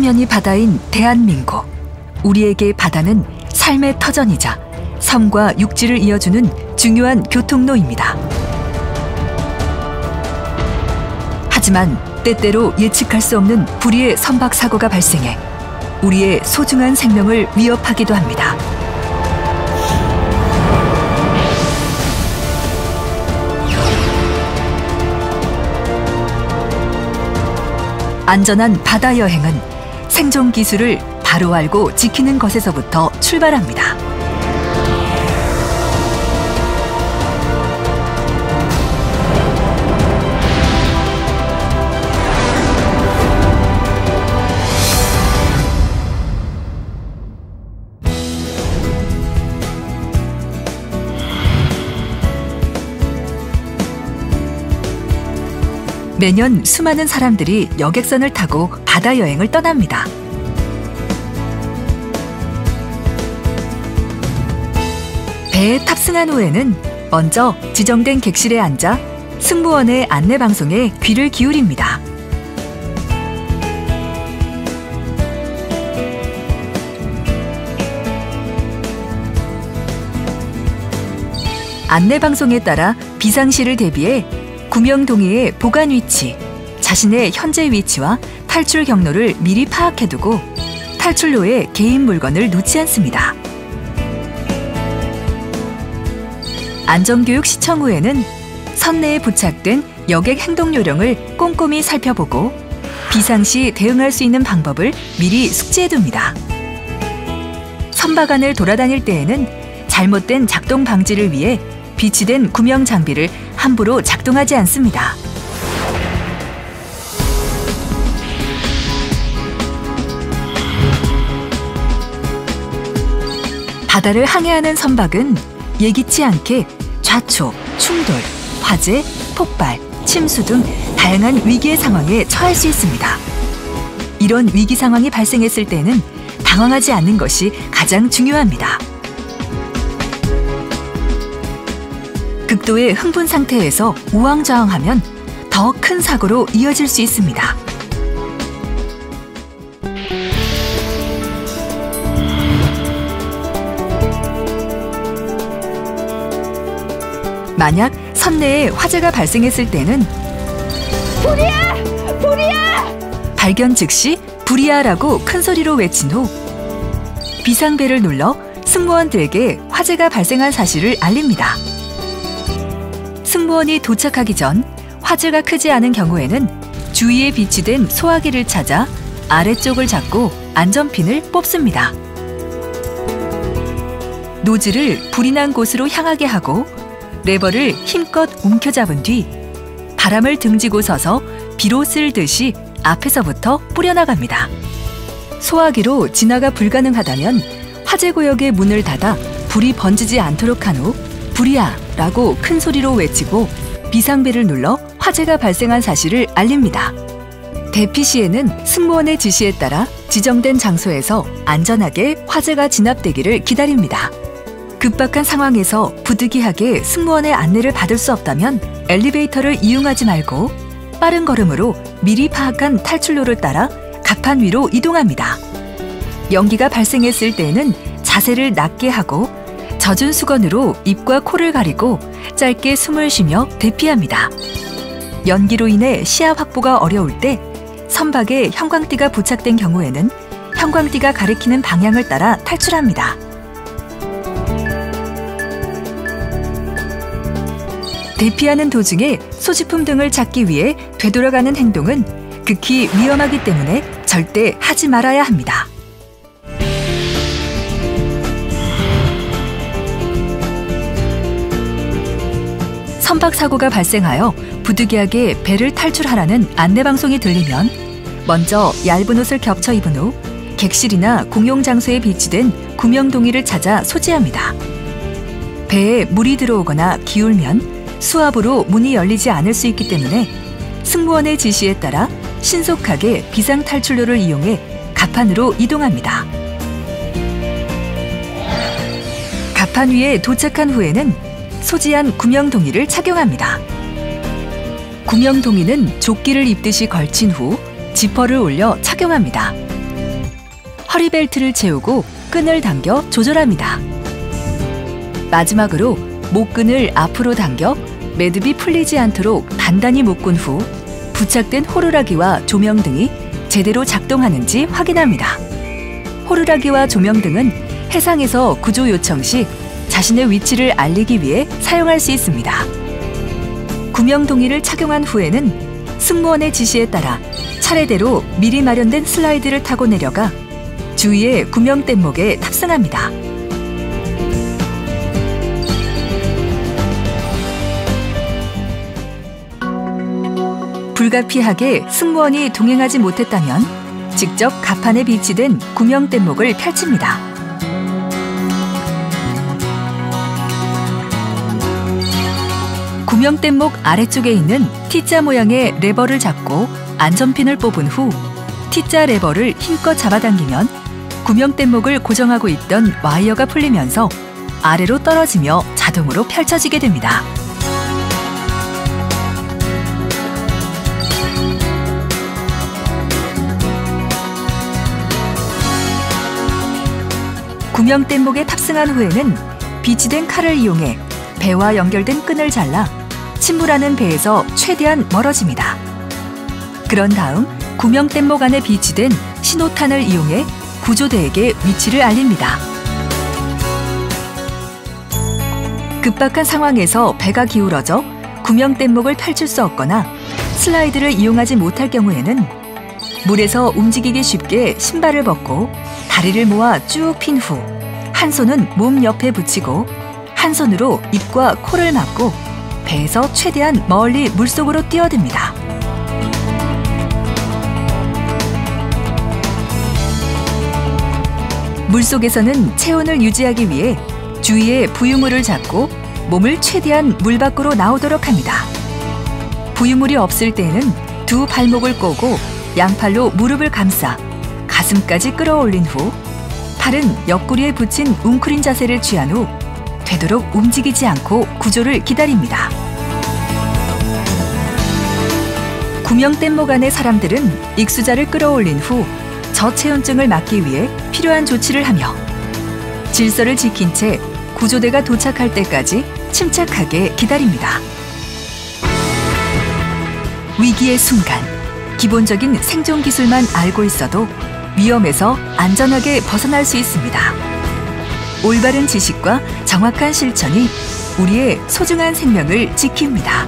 삼면이 바다인 대한민국. 우리에게 바다는 삶의 터전이자 섬과 육지를 이어주는 중요한 교통로입니다. 하지만 때때로 예측할 수 없는 불의의 선박 사고가 발생해 우리의 소중한 생명을 위협하기도 합니다. 안전한 바다 여행은 생존 기술을 바로 알고 지키는 것에서부터 출발합니다. 매년 수많은 사람들이 여객선을 타고 바다 여행을 떠납니다. 배에 탑승한 후에는 먼저 지정된 객실에 앉아 승무원의 안내 방송에 귀를 기울입니다. 안내 방송에 따라 비상시를 대비해 구명동의의 보관 위치, 자신의 현재 위치와 탈출 경로를 미리 파악해두고 탈출로에 개인 물건을 놓지 않습니다. 안전교육 시청 후에는 선내에 부착된 여객 행동 요령을 꼼꼼히 살펴보고 비상시 대응할 수 있는 방법을 미리 숙지해둡니다. 선박 안을 돌아다닐 때에는 잘못된 작동 방지를 위해 비치된 구명 장비를 함부로 작동하지 않습니다. 바다를 항해하는 선박은 예기치 않게 좌초, 충돌, 화재, 폭발, 침수 등 다양한 위기의 상황에 처할 수 있습니다. 이런 위기 상황이 발생했을 때는 당황하지 않는 것이 가장 중요합니다. 극도의 흥분 상태에서 우왕좌왕하면 더 큰 사고로 이어질 수 있습니다. 만약 선내에 화재가 발생했을 때는 불이야! 불이야! 발견 즉시 불이야라고 큰 소리로 외친 후 비상벨을 눌러 승무원들에게 화재가 발생한 사실을 알립니다. 승무원이 도착하기 전 화재가 크지 않은 경우에는 주위에 비치된 소화기를 찾아 아래쪽을 잡고 안전핀을 뽑습니다. 노즐을 불이 난 곳으로 향하게 하고 레버를 힘껏 움켜잡은 뒤 바람을 등지고 서서 비로 쓸듯이 앞에서부터 뿌려나갑니다. 소화기로 진화가 불가능하다면 화재 구역의 문을 닫아 불이 번지지 않도록 한 후 불이야라고 큰 소리로 외치고 비상벨을 눌러 화재가 발생한 사실을 알립니다. 대피 시에는 승무원의 지시에 따라 지정된 장소에서 안전하게 화재가 진압되기를 기다립니다. 급박한 상황에서 부득이하게 승무원의 안내를 받을 수 없다면 엘리베이터를 이용하지 말고 빠른 걸음으로 미리 파악한 탈출로를 따라 갑판 위로 이동합니다. 연기가 발생했을 때에는 자세를 낮게 하고 젖은 수건으로 입과 코를 가리고 짧게 숨을 쉬며 대피합니다. 연기로 인해 시야 확보가 어려울 때 선박에 형광띠가 부착된 경우에는 형광띠가 가리키는 방향을 따라 탈출합니다. 대피하는 도중에 소지품 등을 찾기 위해 되돌아가는 행동은 극히 위험하기 때문에 절대 하지 말아야 합니다. 선박 사고가 발생하여 부득이하게 배를 탈출하라는 안내방송이 들리면 먼저 얇은 옷을 겹쳐 입은 후 객실이나 공용장소에 비치된 구명동의를 찾아 소지합니다. 배에 물이 들어오거나 기울면 수압으로 문이 열리지 않을 수 있기 때문에 승무원의 지시에 따라 신속하게 비상탈출로를 이용해 갑판으로 이동합니다. 갑판 위에 도착한 후에는 소지한 구명동의를 착용합니다. 구명동의는 조끼를 입듯이 걸친 후 지퍼를 올려 착용합니다. 허리벨트를 채우고 끈을 당겨 조절합니다. 마지막으로 목끈을 앞으로 당겨 매듭이 풀리지 않도록 단단히 묶은 후 부착된 호루라기와 조명등이 제대로 작동하는지 확인합니다. 호루라기와 조명등은 해상에서 구조 요청 시 자신의 위치를 알리기 위해 사용할 수 있습니다. 구명동이를 착용한 후에는 승무원의 지시에 따라 차례대로 미리 마련된 슬라이드를 타고 내려가 주위의 구명뗏목에 탑승합니다. 불가피하게 승무원이 동행하지 못했다면 직접 갑판에 비치된 구명뗏목을 펼칩니다. 구명뗏목 아래쪽에 있는 T자 모양의 레버를 잡고 안전핀을 뽑은 후 T자 레버를 힘껏 잡아당기면 구명뗏목을 고정하고 있던 와이어가 풀리면서 아래로 떨어지며 자동으로 펼쳐지게 됩니다. 구명뗏목에 탑승한 후에는 비치된 칼을 이용해 배와 연결된 끈을 잘라 침몰하는 배에서 최대한 멀어집니다. 그런 다음 구명뗏목 안에 비치된 신호탄을 이용해 구조대에게 위치를 알립니다. 급박한 상황에서 배가 기울어져 구명뗏목을 펼칠 수 없거나 슬라이드를 이용하지 못할 경우에는 물에서 움직이기 쉽게 신발을 벗고 다리를 모아 쭉 핀 후 한 손은 몸 옆에 붙이고 한 손으로 입과 코를 막고 배에서 최대한 멀리 물속으로 뛰어듭니다. 물속에서는 체온을 유지하기 위해 주위에 부유물을 잡고 몸을 최대한 물 밖으로 나오도록 합니다. 부유물이 없을 때는 두 발목을 꼬고 양팔로 무릎을 감싸 가슴까지 끌어올린 후 팔은 옆구리에 붙인 웅크린 자세를 취한 후 되도록 움직이지 않고 구조를 기다립니다. 구명뗏목 안의 사람들은 익수자를 끌어올린 후 저체온증을 막기 위해 필요한 조치를 하며 질서를 지킨 채 구조대가 도착할 때까지 침착하게 기다립니다. 위기의 순간, 기본적인 생존 기술만 알고 있어도 위험에서 안전하게 벗어날 수 있습니다. 올바른 지식과 정확한 실천이 우리의 소중한 생명을 지킵니다.